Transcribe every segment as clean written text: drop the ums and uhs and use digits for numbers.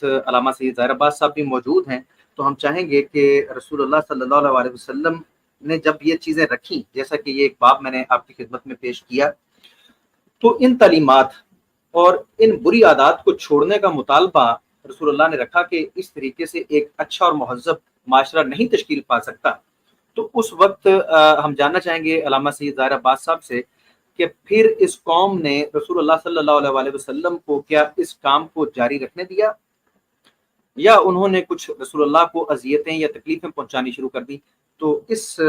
علامہ سید ظاہر عباس صاحب بھی موجود ہیں، تو ہم چاہیں گے کہ رسول اللہ صلی اللہ علیہ وسلم نے جب یہ چیزیں رکھی، جیسا کہ یہ ایک باب میں نے آپ کی خدمت میں پیش کیا، تو ان تعلیمات اور ان بری عادات کو چھوڑنے کا مطالبہ رسول اللہ نے رکھا کہ اس طریقے سے ایک اچھا اور مہذب معاشرہ نہیں تشکیل پا سکتا۔ تو اس وقت ہم جاننا چاہیں گے علامہ سید ظاہر عباس صاحب سے کہ پھر اس قوم نے رسول اللہ صلی اللہ علیہ وسلم کو کیا اس کام کو جاری رکھنے دیا، یا انہوں نے کچھ رسول اللہ کو اذیتیں یا تکلیفیں پہنچانی شروع کر دی؟ تو اس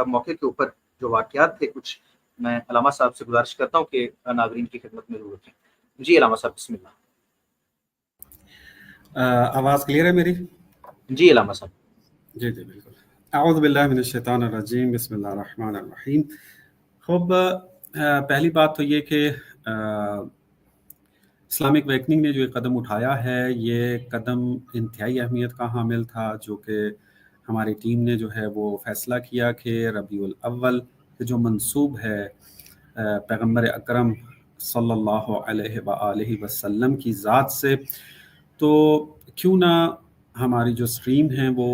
موقع کے اوپر جو واقعات تھے کچھ میں علامہ صاحب سے گزارش کرتا ہوں کہ ناظرین کی خدمت میں ضرور رکھیں۔ جی علامہ صاحب بسم اللہ۔ آواز کلیئر ہے میری؟ جی علامہ صاحب۔ جی بالکل۔ اعوذ باللہ من الشیطان الرجیم، بسم اللہ الرحمن الرحیم۔ خوب، پہلی بات تو یہ کہ اسلامک ویکننگ نے جو یہ قدم اٹھایا ہے، یہ قدم انتہائی اہمیت کا حامل تھا، جو کہ ہماری ٹیم نے جو ہے وہ فیصلہ کیا کہ ربیع الاول جو منسوب ہے پیغمبر اکرم صلی اللہ علیہ وآلہ وسلم کی ذات سے، تو کیوں نہ ہماری جو سٹریم ہیں وہ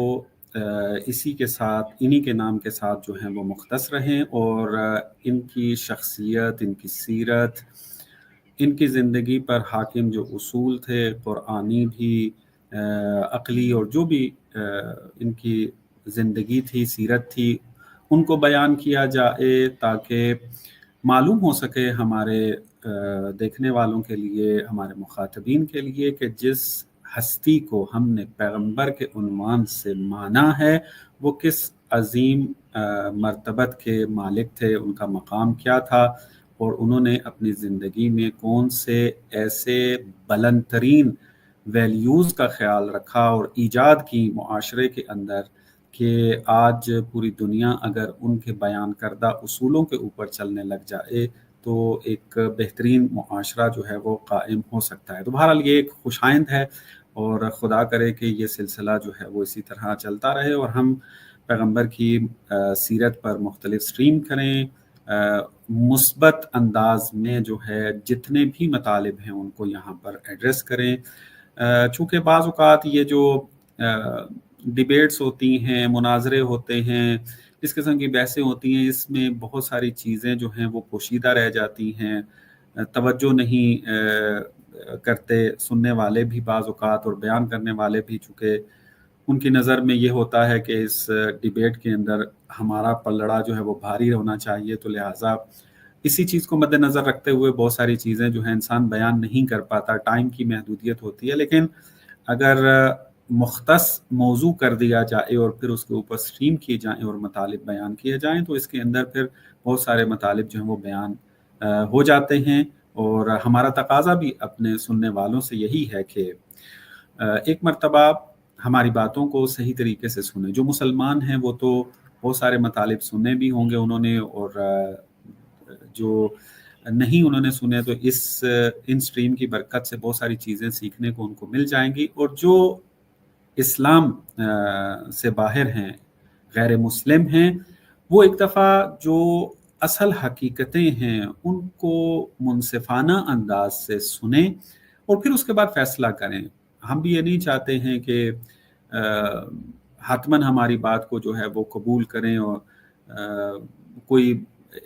اسی کے ساتھ، انہی کے نام کے ساتھ جو ہیں وہ مختص رہیں، اور ان کی شخصیت، ان کی سیرت، ان کی زندگی پر حاکم جو اصول تھے، قرآنی بھی، عقلی، اور جو بھی ان کی زندگی تھی، سیرت تھی، ان کو بیان کیا جائے تاکہ معلوم ہو سکے ہمارے دیکھنے والوں کے لیے، ہمارے مخاطبین کے لیے، کہ جس ہستی کو ہم نے پیغمبر کے عنوان سے مانا ہے وہ کس عظیم مرتبت کے مالک تھے، ان کا مقام کیا تھا، اور انہوں نے اپنی زندگی میں کون سے ایسے بلند ترین ویلیوز کا خیال رکھا اور ایجاد کی معاشرے کے اندر کہ آج پوری دنیا اگر ان کے بیان کردہ اصولوں کے اوپر چلنے لگ جائے تو ایک بہترین معاشرہ جو ہے وہ قائم ہو سکتا ہے۔ تو بہرحال یہ ایک خوش آئند ہے، اور خدا کرے کہ یہ سلسلہ جو ہے وہ اسی طرح چلتا رہے، اور ہم پیغمبر کی سیرت پر مختلف سٹریم کریں، مثبت انداز میں جو ہے جتنے بھی مطالب ہیں ان کو یہاں پر ایڈریس کریں۔ چونکہ بعض اوقات یہ جو ڈیبیٹس ہوتی ہیں، مناظرے ہوتے ہیں، اس قسم کی بحثیں ہوتی ہیں، اس میں بہت ساری چیزیں جو ہیں وہ پوشیدہ رہ جاتی ہیں، توجہ نہیں کرتے سننے والے بھی بعض اوقات، اور بیان کرنے والے بھی، چونکہ ان کی نظر میں یہ ہوتا ہے کہ اس ڈیبیٹ کے اندر ہمارا پلڑا جو ہے وہ بھاری ہونا چاہیے، تو لہٰذا اسی چیز کو مد نظر رکھتے ہوئے بہت ساری چیزیں جو ہیں انسان بیان نہیں کر پاتا، ٹائم کی محدودیت ہوتی ہے۔ لیکن اگر مختص موضوع کر دیا جائے اور پھر اس کے اوپر سٹریم کیے جائیں اور مطالب بیان کیے جائیں تو اس کے اندر پھر بہت سارے مطالب جو ہیں وہ بیان ہو جاتے ہیں، اور ہمارا تقاضا بھی اپنے سننے والوں سے یہی ہے کہ ایک مرتبہ ہماری باتوں کو صحیح طریقے سے سنیں۔ جو مسلمان ہیں وہ تو بہت سارے مطالب سنے بھی ہوں گے انہوں نے، اور جو نہیں انہوں نے سنے تو ان سٹریم کی برکت سے بہت ساری چیزیں سیکھنے کو ان کو مل جائیں گی، اور جو اسلام سے باہر ہیں، غیر مسلم ہیں، وہ ایک دفعہ جو اصل حقیقتیں ہیں ان کو منصفانہ انداز سے سنیں اور پھر اس کے بعد فیصلہ کریں۔ ہم بھی یہ نہیں چاہتے ہیں کہ حتماً ہماری بات کو جو ہے وہ قبول کریں، اور کوئی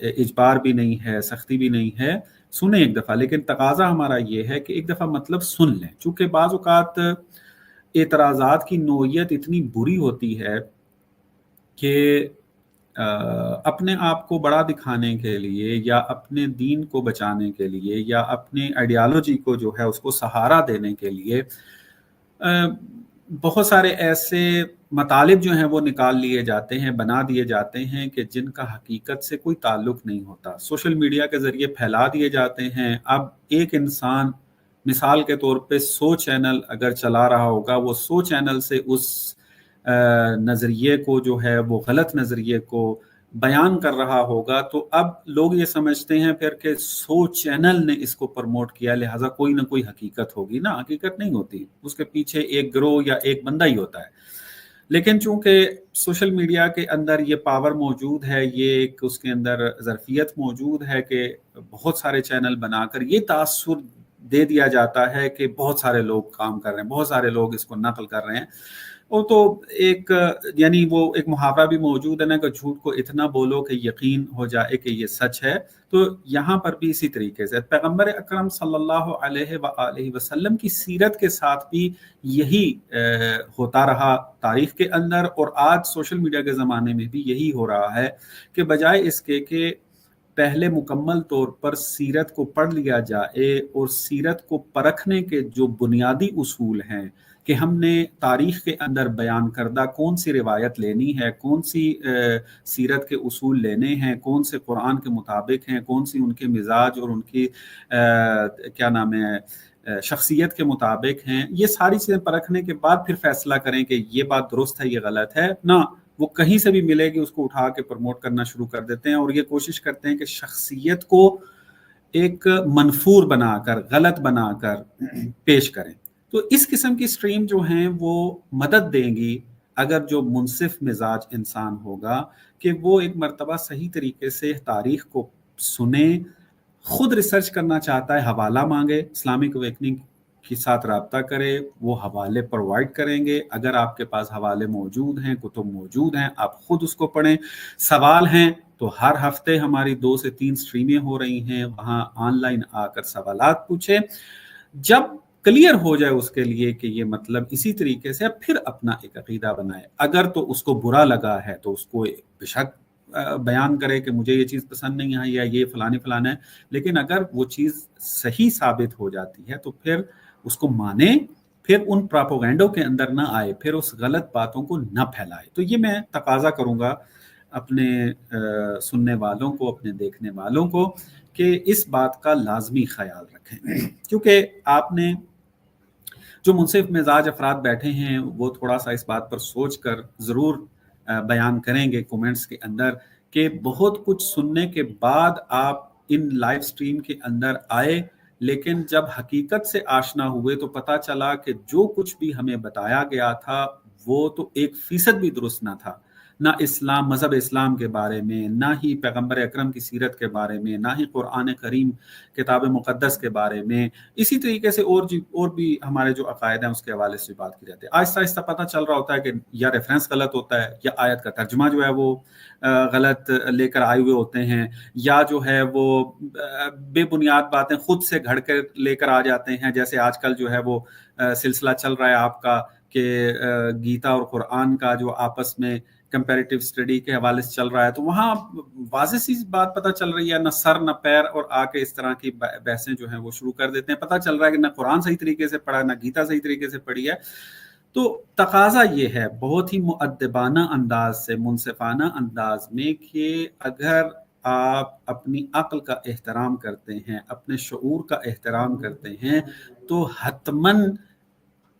اجبار بھی نہیں ہے، سختی بھی نہیں ہے، سنیں ایک دفعہ، لیکن تقاضا ہمارا یہ ہے کہ ایک دفعہ مطلب سن لیں، چونکہ بعض اوقات اعتراضات کی نوعیت اتنی بری ہوتی ہے کہ اپنے آپ کو بڑا دکھانے کے لیے یا اپنے دین کو بچانے کے لیے یا اپنے آئیڈیالوجی کو جو ہے اس کو سہارا دینے کے لیے بہت سارے ایسے مطالب جو ہیں وہ نکال لیے جاتے ہیں، بنا دیے جاتے ہیں کہ جن کا حقیقت سے کوئی تعلق نہیں ہوتا، سوشل میڈیا کے ذریعے پھیلا دیے جاتے ہیں۔ اب ایک انسان مثال کے طور پہ 100 چینل اگر چلا رہا ہوگا، وہ 100 چینل سے اس نظریے کو جو ہے وہ غلط نظریے کو بیان کر رہا ہوگا، تو اب لوگ یہ سمجھتے ہیں پھر کہ 100 چینل نے اس کو پروموٹ کیا، لہٰذا کوئی نہ کوئی حقیقت ہوگی۔ نہ، حقیقت نہیں ہوتی، اس کے پیچھے ایک گروہ یا ایک بندہ ہی ہوتا ہے۔ لیکن چونکہ سوشل میڈیا کے اندر یہ پاور موجود ہے، یہ ایک اس کے اندر ظرفیت موجود ہے کہ بہت سارے چینل بنا کر یہ تاثر دے دیا جاتا ہے کہ بہت سارے لوگ کام کر رہے ہیں، بہت سارے لوگ اس کو نقل کر رہے ہیں. اور تو ایک یعنی وہ ایک محاورہ بھی موجود ہے نا کہ جھوٹ کو اتنا بولو کہ یقین ہو جائے کہ یہ سچ ہے. تو یہاں پر بھی اسی طریقے سے پیغمبر اکرم صلی اللہ علیہ وآلہ وسلم کی سیرت کے ساتھ بھی یہی ہوتا رہا تاریخ کے اندر، اور آج سوشل میڈیا کے زمانے میں بھی یہی ہو رہا ہے کہ بجائے اس کے کہ پہلے مکمل طور پر سیرت کو پڑھ لیا جائے اور سیرت کو پرکھنے کے جو بنیادی اصول ہیں کہ ہم نے تاریخ کے اندر بیان کردہ کون سی روایت لینی ہے، کون سی سیرت کے اصول لینے ہیں، کون سے قرآن کے مطابق ہیں، کون سی ان کے مزاج اور ان کی کیا نام ہے شخصیت کے مطابق ہیں، یہ ساری چیزیں پرکھنے کے بعد پھر فیصلہ کریں کہ یہ بات درست ہے یہ غلط ہے. نہ وہ کہیں سے بھی ملے گی اس کو اٹھا کے پروموٹ کرنا شروع کر دیتے ہیں، اور یہ کوشش کرتے ہیں کہ شخصیت کو ایک منفور بنا کر، غلط بنا کر پیش کریں. تو اس قسم کی سٹریم جو ہیں وہ مدد دیں گی اگر جو منصف مزاج انسان ہوگا کہ وہ ایک مرتبہ صحیح طریقے سے تاریخ کو سنے، خود ریسرچ کرنا چاہتا ہے حوالہ مانگے، اسلامک اویکننگ کے ساتھ رابطہ کرے، وہ حوالے پرووائڈ کریں گے. اگر آپ کے پاس حوالے موجود ہیں، کتب موجود ہیں، آپ خود اس کو پڑھیں. سوال ہیں تو ہر ہفتے ہماری 2 سے 3 سٹریمیں ہو رہی ہیں، وہاں آن لائن آ کر سوالات پوچھیں. جب کلیئر ہو جائے اس کے لیے کہ یہ مطلب اسی طریقے سے پھر اپنا ایک عقیدہ بنائے. اگر تو اس کو برا لگا ہے تو اس کو بے شک بیان کرے کہ مجھے یہ چیز پسند نہیں ہے یا یہ فلانے ہے، لیکن اگر وہ چیز صحیح ثابت ہو جاتی ہے تو پھر اس کو مانے، پھر ان پراپوگینڈوں کے اندر نہ آئے، پھر اس غلط باتوں کو نہ پھیلائے. تو یہ میں تقاضا کروں گا اپنے سننے والوں کو، اپنے دیکھنے والوں کو کہ اس بات کا لازمی خیال رکھیں، کیونکہ آپ نے جو منصف مزاج افراد بیٹھے ہیں وہ تھوڑا سا اس بات پر سوچ کر ضرور بیان کریں گے کومنٹس کے اندر کہ بہت کچھ سننے کے بعد آپ ان لائیو سٹریم کے اندر آئے، لیکن جب حقیقت سے آشنا ہوئے تو پتہ چلا کہ جو کچھ بھی ہمیں بتایا گیا تھا وہ تو 1% بھی درست نہ تھا. نہ اسلام، مذہب اسلام کے بارے میں، نہ ہی پیغمبر اکرم کی سیرت کے بارے میں، نہ ہی قرآن کریم کتاب مقدس کے بارے میں. اسی طریقے سے اور بھی ہمارے جو عقائد ہیں اس کے حوالے سے بات کی جاتی ہے. آہستہ آہستہ پتہ چل رہا ہوتا ہے کہ یا ریفرنس غلط ہوتا ہے، یا آیت کا ترجمہ جو ہے وہ غلط لے کر آئے ہوئے ہوتے ہیں، یا جو ہے وہ بے بنیاد باتیں خود سے گھڑ کر لے کر آ جاتے ہیں. جیسے آج کل جو ہے وہ سلسلہ چل رہا ہے آپ کا کہ گیتا اور قرآن کا جو آپس میں کمپیریٹیو اسٹڈی کے حوالے سے چل رہا ہے، تو وہاں واضح سی بات پتہ چل رہی ہے، نہ سر نہ پیر، اور آ کے اس طرح کی بحثیں جو ہیں وہ شروع کر دیتے ہیں. پتہ چل رہا ہے کہ نہ قرآن صحیح طریقے سے پڑھا، نہ گیتا صحیح طریقے سے پڑھی ہے. تو تقاضا یہ ہے بہت ہی مؤدبانہ انداز سے، منصفانہ انداز میں، کہ اگر آپ اپنی عقل کا احترام کرتے ہیں، اپنے شعور کا احترام کرتے ہیں، تو حتماً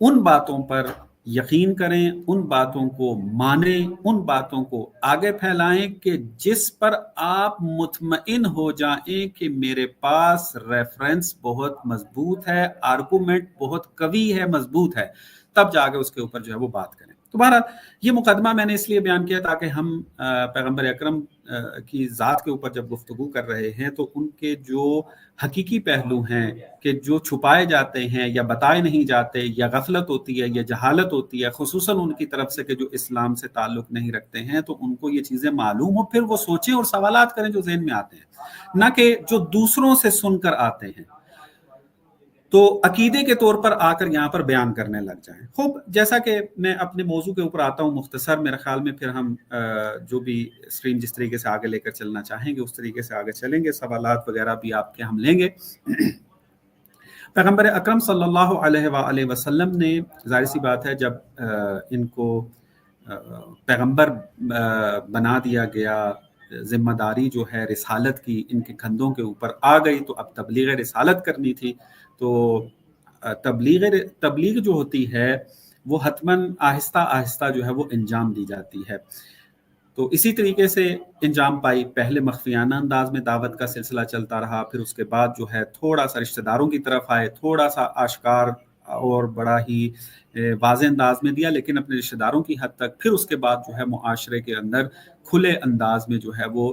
ان باتوں پر یقین کریں، ان باتوں کو مانیں، ان باتوں کو آگے پھیلائیں کہ جس پر آپ مطمئن ہو جائیں کہ میرے پاس ریفرنس بہت مضبوط ہے، آرگومنٹ بہت قوی ہے، مضبوط ہے، تب جا کے اس کے اوپر جو ہے وہ بات کریں. تو بہرحال یہ مقدمہ میں نے اس لیے بیان کیا تاکہ ہم پیغمبر اکرم کی ذات کے اوپر جب گفتگو کر رہے ہیں تو ان کے جو حقیقی پہلو ہیں کہ جو چھپائے جاتے ہیں یا بتائے نہیں جاتے، یا غفلت ہوتی ہے یا جہالت ہوتی ہے خصوصاً ان کی طرف سے کہ جو اسلام سے تعلق نہیں رکھتے ہیں، تو ان کو یہ چیزیں معلوم ہو، پھر وہ سوچیں اور سوالات کریں جو ذہن میں آتے ہیں، نہ کہ جو دوسروں سے سن کر آتے ہیں تو عقیدے کے طور پر آ کر یہاں پر بیان کرنے لگ جائیں. خوب، جیسا کہ میں اپنے موضوع کے اوپر آتا ہوں مختصر، میرے خیال میں پھر ہم جو بھی اسٹریم جس طریقے سے آگے لے کر چلنا چاہیں گے اس طریقے سے آگے چلیں گے، سوالات وغیرہ بھی آپ کے ہم لیں گے. پیغمبر اکرم صلی اللہ علیہ وآلہ وسلم نے، ظاہر سی بات ہے، جب ان کو پیغمبر بنا دیا گیا، ذمہ داری جو ہے رسالت کی ان کے کندھوں کے اوپر آ گئی، تو اب تبلیغ رسالت کرنی تھی. تو تبلیغ جو ہوتی ہے وہ حتماً آہستہ آہستہ جو ہے وہ انجام دی جاتی ہے. تو اسی طریقے سے انجام پائی. پہلے مخفیانہ انداز میں دعوت کا سلسلہ چلتا رہا، پھر اس کے بعد جو ہے تھوڑا سا رشتہ داروں کی طرف آئے، تھوڑا سا آشکار اور بڑا ہی واضح انداز میں دیا، لیکن اپنے رشتہ داروں کی حد تک. پھر اس کے بعد جو ہے معاشرے کے اندر کھلے انداز میں جو ہے وہ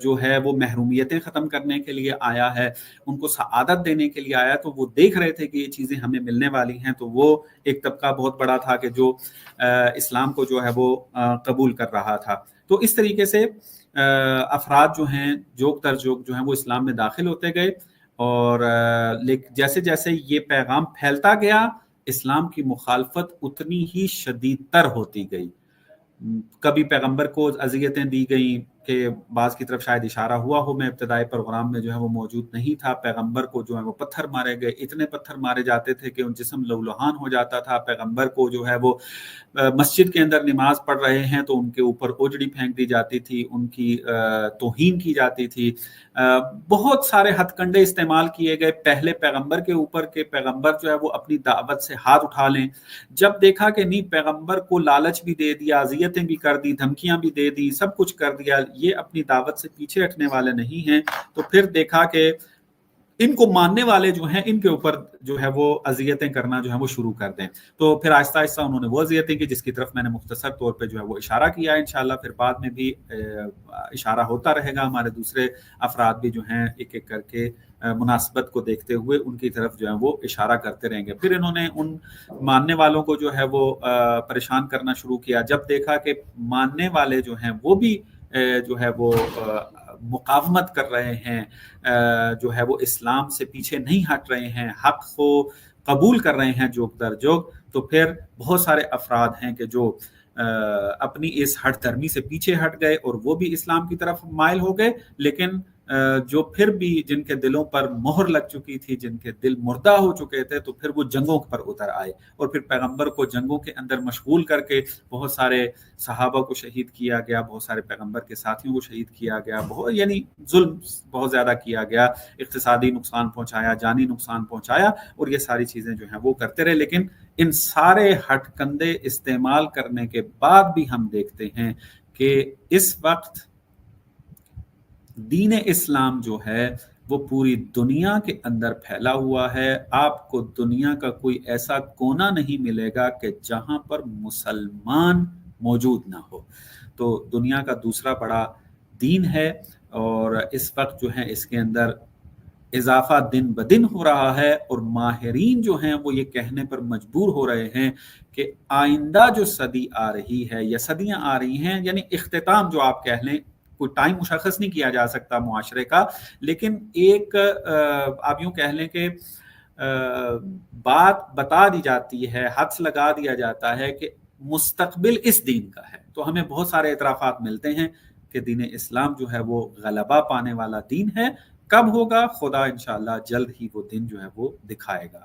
جو ہے وہ محرومیتیں ختم کرنے کے لیے آیا ہے، ان کو سعادت دینے کے لیے آیا، تو وہ دیکھ رہے تھے کہ یہ چیزیں ہمیں ملنے والی ہیں، تو وہ ایک طبقہ بہت بڑا تھا کہ جو اسلام کو جو ہے وہ قبول کر رہا تھا۔ تو اس طریقے سے افراد جو ہیں جوک در جوک جو ہیں وہ اسلام میں داخل ہوتے گئے، اور جیسے جیسے یہ پیغام پھیلتا گیا اسلام کی مخالفت اتنی ہی شدید تر ہوتی گئی۔ کبھی پیغمبر کو اذیتیں دی گئیں کہ بعض کی طرف شاید اشارہ ہوا ہو، میں ابتدائی پروگرام میں جو ہے وہ موجود نہیں تھا، پیغمبر کو جو ہے وہ پتھر مارے گئے، اتنے پتھر مارے جاتے تھے کہ ان جسم لہولہان ہو جاتا تھا۔ پیغمبر کو جو ہے وہ مسجد کے اندر نماز پڑھ رہے ہیں تو ان کے اوپر اوجڑی پھینک دی جاتی تھی، ان کی توہین کی جاتی تھی، بہت سارے ہتھ کنڈے استعمال کیے گئے پہلے پیغمبر کے اوپر کہ پیغمبر جو ہے وہ اپنی دعوت سے ہاتھ اٹھا لیں۔ جب دیکھا کہ نہیں، پیغمبر کو لالچ بھی دے دیا، اذیتیں بھی کر دی، دھمکیاں بھی دے دی، سب کچھ کر دیا، یہ اپنی دعوت سے پیچھے ہٹنے والے نہیں ہیں، تو پھر دیکھا کہ ان کو ماننے والے جو ہیں ان کے اوپر جو ہے وہ اذیتیں کرنا جو ہے وہ شروع کر دیں۔ تو پھر آہستہ آہستہ انہوں نے وہ اذیتیں کی جس کی طرف میں نے مختصر طور پہ جو ہے وہ اشارہ کیا ہے، انشاءاللہ پھر بعد میں بھی اشارہ ہوتا رہے گا، ہمارے دوسرے افراد بھی جو ہیں ایک ایک کر کے مناسبت کو دیکھتے ہوئے ان کی طرف جو ہے وہ اشارہ کرتے رہیں گے۔ پھر انہوں نے ان ماننے والوں کو جو ہے وہ پریشان کرنا شروع کیا، جب دیکھا کہ ماننے والے جو ہیں وہ بھی جو ہے وہ مقاومت کر رہے ہیں، جو ہے وہ اسلام سے پیچھے نہیں ہٹ رہے ہیں، حق کو قبول کر رہے ہیں جوک در جوک، تو پھر بہت سارے افراد ہیں کہ جو اپنی اس ہٹ دھرمی سے پیچھے ہٹ گئے اور وہ بھی اسلام کی طرف مائل ہو گئے، لیکن جو پھر بھی جن کے دلوں پر مہر لگ چکی تھی، جن کے دل مردہ ہو چکے تھے، تو پھر وہ جنگوں پر اتر آئے، اور پھر پیغمبر کو جنگوں کے اندر مشغول کر کے بہت سارے صحابہ کو شہید کیا گیا، بہت سارے پیغمبر کے ساتھیوں کو شہید کیا گیا، یعنی ظلم بہت زیادہ کیا گیا، اقتصادی نقصان پہنچایا، جانی نقصان پہنچایا، اور یہ ساری چیزیں جو ہیں وہ کرتے رہے۔ لیکن ان سارے ہٹ کندے استعمال کرنے کے بعد بھی ہم دیکھتے ہیں کہ اس وقت دین اسلام جو ہے وہ پوری دنیا کے اندر پھیلا ہوا ہے۔ آپ کو دنیا کا کوئی ایسا کونا نہیں ملے گا کہ جہاں پر مسلمان موجود نہ ہو۔ تو دنیا کا دوسرا بڑا دین ہے، اور اس وقت جو ہے اس کے اندر اضافہ دن بدن ہو رہا ہے، اور ماہرین جو ہیں وہ یہ کہنے پر مجبور ہو رہے ہیں کہ آئندہ جو صدی آ رہی ہے یا صدیاں آ رہی ہیں، یعنی اختتام جو آپ کہہ لیں، کوئی ٹائم مشخص نہیں کیا جا سکتا معاشرے کا، لیکن ایک آپ یوں کہہ لیں کہ بات بتا دی جاتی ہے، حدس لگا دیا جاتا ہے کہ مستقبل اس دین کا ہے۔ تو ہمیں بہت سارے اعترافات ملتے ہیں کہ دین اسلام جو ہے وہ غلبہ پانے والا دین ہے۔ کب ہوگا؟ خدا انشاءاللہ جلد ہی وہ دن جو ہے وہ دکھائے گا۔